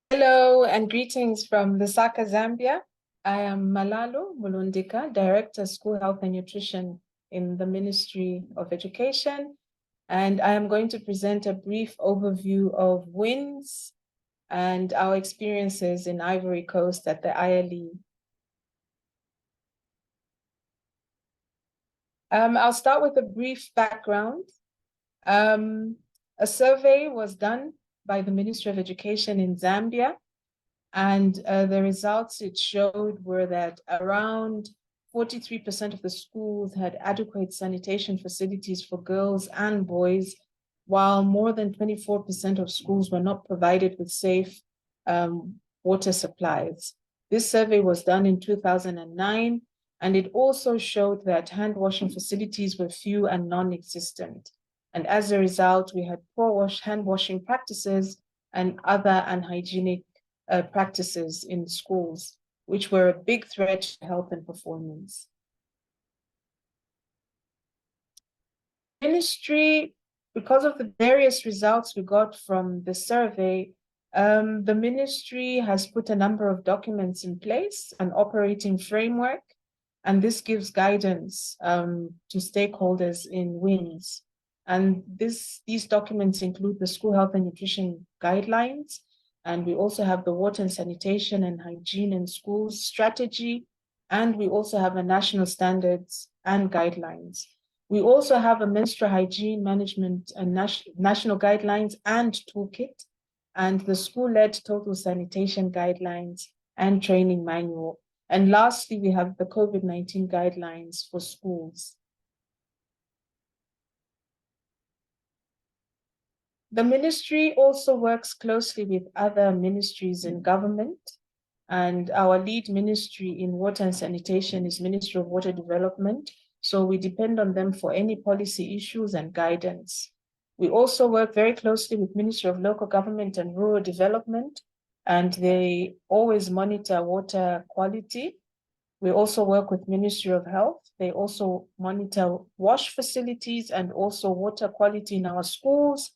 Hello and greetings from Lusaka, Zambia. I am Malalu Mulundika, Director of School Health and Nutrition in the Ministry of Education, and I am going to present a brief overview of WinS and our experiences in Ivory Coast at the ILE. I'll start with a brief background. A survey was done by the Ministry of Education in Zambia, and the results it showed were that around 43% of the schools had adequate sanitation facilities for girls and boys, while more than 24% of schools were not provided with safe water supplies. This survey was done in 2009, and it also showed that hand washing facilities were few and non-existent. And as a result, we had poor hand washing practices and other unhygienic practices in schools, which were a big threat to health and performance. Ministry, because of the various results we got from the survey, the ministry has put a number of documents in place, an operating framework, and this gives guidance to stakeholders in WinS. And these documents include the School Health and Nutrition Guidelines, and we also have the Water and Sanitation and Hygiene in Schools strategy, and we also have a national standards and guidelines. We also have a menstrual hygiene management and national guidelines and toolkit, and the school-led total sanitation guidelines and training manual. And lastly, we have the COVID-19 guidelines for schools. The ministry also works closely with other ministries in government, and our lead ministry in water and sanitation is Ministry of Water Development, so we depend on them for any policy issues and guidance. We also work very closely with Ministry of Local Government and Rural Development, and they always monitor water quality. We also work with Ministry of Health. They also monitor wash facilities and also water quality in our schools.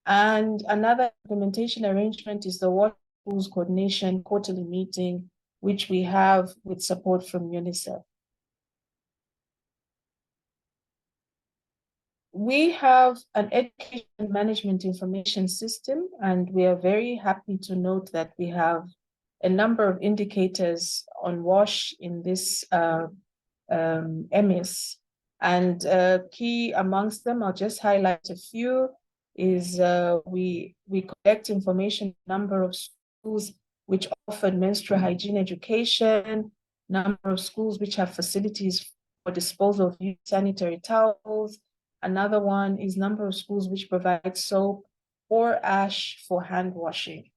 And another implementation arrangement is the Water Schools Coordination quarterly meeting, which we have with support from UNICEF. We have an education management information system, and we are very happy to note that we have a number of indicators on WASH in this MS. And key amongst them, I'll just highlight a few, is we collect information, number of schools which offered menstrual hygiene education, number of schools which have facilities for disposal of used sanitary towels. Another one is number of schools which provide soap or ash for hand washing.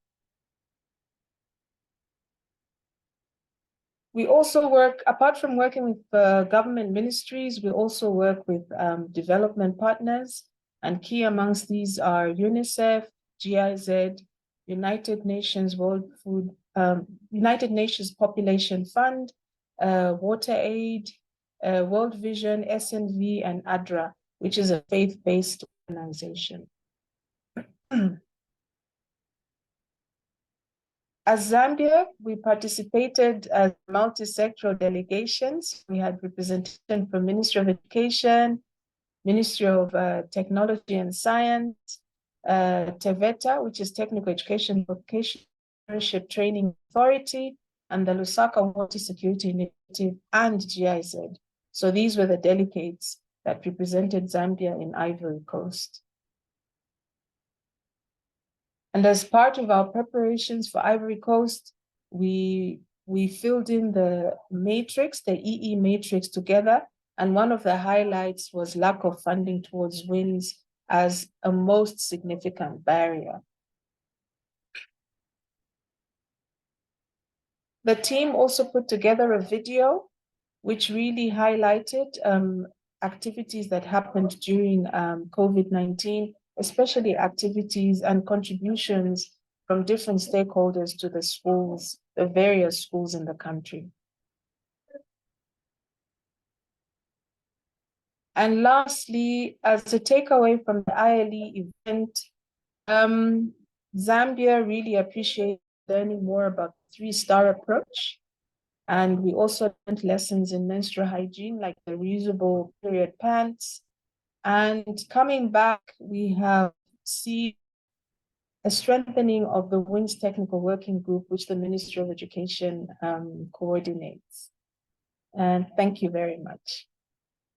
We also work, apart from working with government ministries, we also work with development partners, and key amongst these are UNICEF, GIZ, United Nations United Nations Population Fund, WaterAid, World Vision, SNV, and ADRA, which is a faith-based organization. As Zambia, we participated as multi-sectoral delegations. We had representation from Ministry of Education, Ministry of Technology and Science, TEVETA, which is Technical Education Vocational Training Authority, and the Lusaka Water Security Initiative, and GIZ. So these were the delegates that represented Zambia in Ivory Coast. And as part of our preparations for Ivory Coast, we filled in the matrix, the EE matrix together. And one of the highlights was lack of funding towards WinS as a most significant barrier. The team also put together a video which really highlighted activities that happened during COVID-19, especially activities and contributions from different stakeholders to the schools, the various schools in the country. And lastly, as a takeaway from the ILE event, Zambia really appreciates learning more about the 3-star approach. And we also learned lessons in menstrual hygiene, like the reusable period pants. And coming back, we have seen a strengthening of the WinS Technical Working Group, which the Ministry of Education coordinates. And thank you very much.